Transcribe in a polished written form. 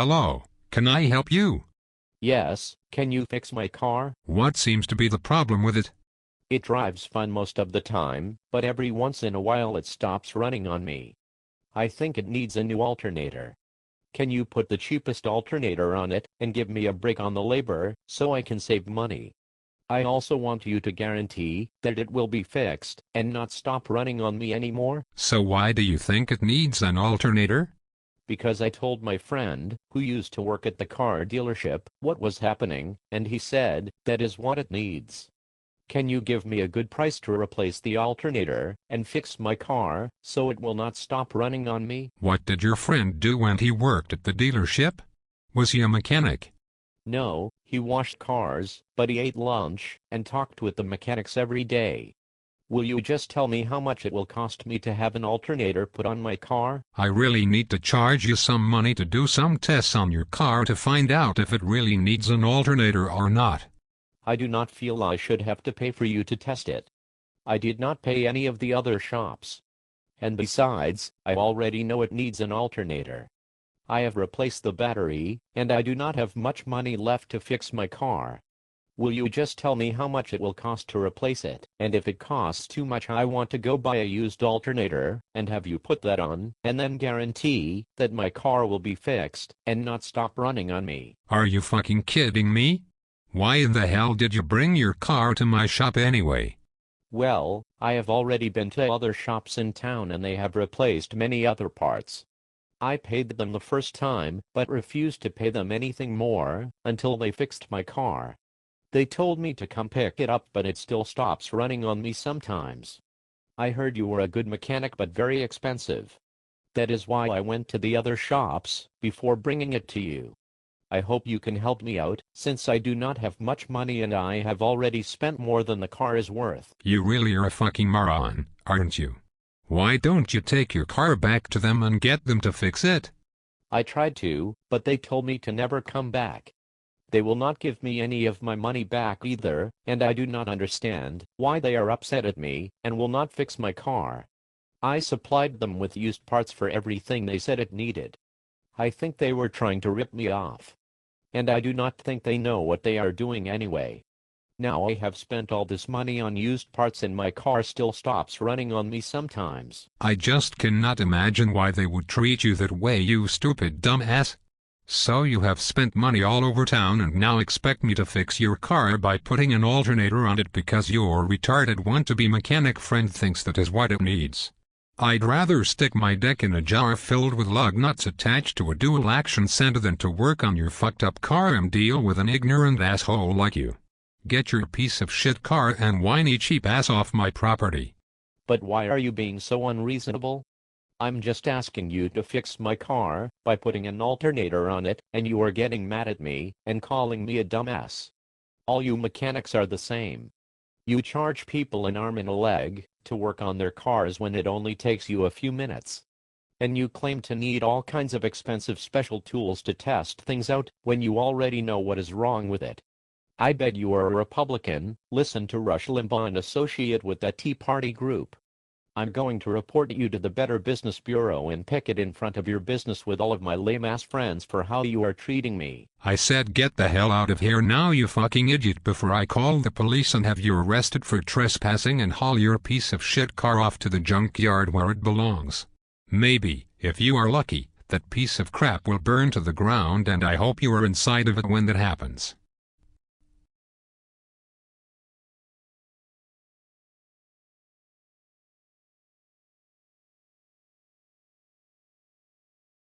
Hello, can I help you? Yes, can you fix my car? What seems to be the problem with it? It drives fine most of the time, but every once in a while it stops running on me. I think it needs a new alternator. Can you put the cheapest alternator on it and give me a break on the labor so I can save money? I also want you to guarantee that it will be fixed and not stop running on me anymore. So why do you think it needs an alternator? Because I told my friend, who used to work at the car dealership, what was happening, and he said, that is what it needs. Can you give me a good price to replace the alternator and fix my car so it will not stop running on me? What did your friend do when he worked at the dealership? Was he a mechanic? No, he washed cars, but he ate lunch and talked with the mechanics every day. Will you just tell me how much it will cost me to have an alternator put on my car? I really need to charge you some money to do some tests on your car to find out if it really needs an alternator or not. I do not feel I should have to pay for you to test it. I did not pay any of the other shops. And besides, I already know it needs an alternator. I have replaced the battery, and I do not have much money left to fix my car. Will you just tell me how much it will cost to replace it? And if it costs too much, I want to go buy a used alternator and have you put that on, and then guarantee that my car will be fixed and not stop running on me. Are you fucking kidding me? Why in the hell did you bring your car to my shop anyway? Well, I have already been to other shops in town and they have replaced many other parts. I paid them the first time, but refused to pay them anything more until they fixed my car. They told me to come pick it up, but it still stops running on me sometimes. I heard you were a good mechanic but very expensive. That is why I went to the other shops before bringing it to you. I hope you can help me out, since I do not have much money and I have already spent more than the car is worth. You really are a fucking moron, aren't you? Why don't you take your car back to them and get them to fix it? I tried to, but they told me to never come back. They will not give me any of my money back either, and I do not understand why they are upset at me and will not fix my car. I supplied them with used parts for everything they said it needed. I think they were trying to rip me off. And I do not think they know what they are doing anyway. Now I have spent all this money on used parts and my car still stops running on me sometimes. I just cannot imagine why they would treat you that way, you stupid dumbass. So you have spent money all over town and now expect me to fix your car by putting an alternator on it because your retarded want-to-be mechanic friend thinks that is what it needs. I'd rather stick my dick in a jar filled with lug nuts attached to a dual-action center than to work on your fucked-up car and deal with an ignorant asshole like you. Get your piece of shit car and whiny cheap ass off my property. But why are you being so unreasonable? I'm just asking you to fix my car by putting an alternator on it, and you are getting mad at me and calling me a dumbass. All you mechanics are the same. You charge people an arm and a leg to work on their cars when it only takes you a few minutes. And you claim to need all kinds of expensive special tools to test things out when you already know what is wrong with it. I bet you are a Republican, listen to Rush Limbaugh and associate with that Tea Party group. I'm going to report you to the Better Business Bureau and picket in front of your business with all of my lame-ass friends for how you are treating me. I said get the hell out of here now, you fucking idiot, before I call the police and have you arrested for trespassing and haul your piece of shit car off to the junkyard where it belongs. Maybe, if you are lucky, that piece of crap will burn to the ground and I hope you are inside of it when that happens.